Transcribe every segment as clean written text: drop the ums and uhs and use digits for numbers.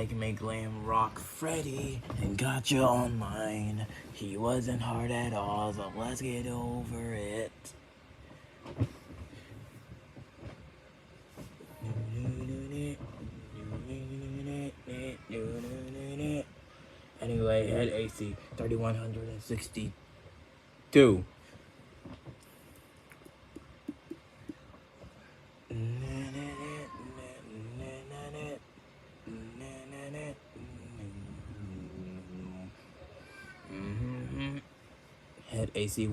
like me glam rock Freddy and Gacha online. He wasn't hard at all, so let's get over it. Anyway, head AC 3162. Head AC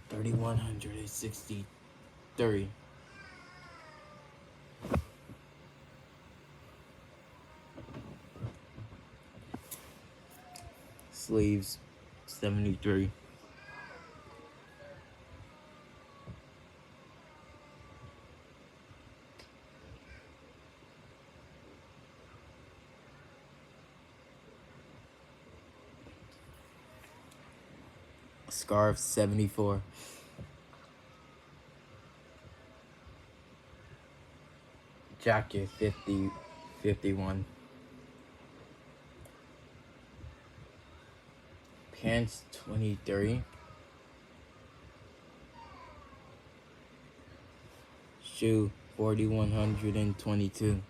3163. Sleeves 73. Scarf 74. Jacket 51. Pants 23. Shoe 4122.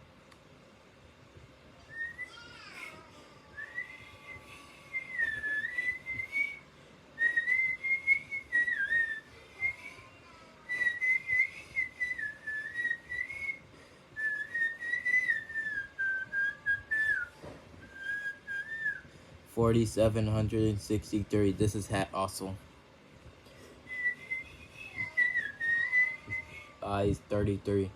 $4,763. This is hat also. Eyes 33.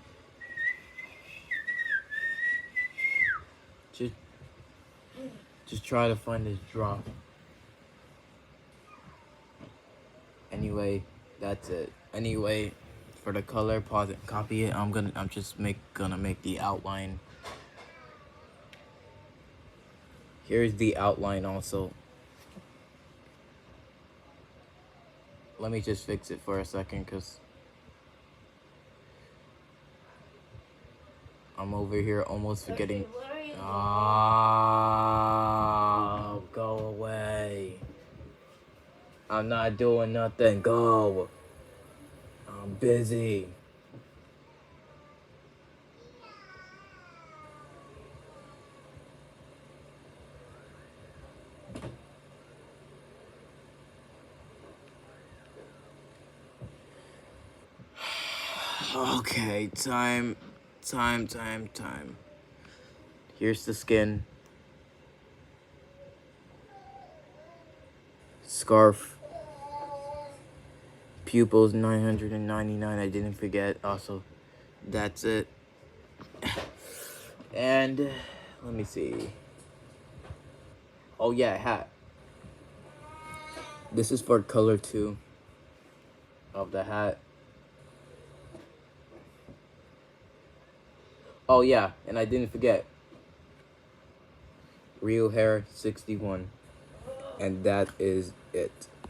Just try to find this drop. Anyway, that's it. Anyway, for the color, pause it, copy it. I'm gonna make the outline. Here's the outline also. Let me just fix it for a second, cause I'm over here almost forgetting. Oh, go away. I'm not doing nothing. Go. I'm busy. Okay, time. Here's the skin. Scarf. Pupils 999. I didn't forget. Also, that's it. And let me see. Oh yeah, hat. This is for color 2 of the hat. Oh yeah, and I didn't forget. Real hair 61. And that is it.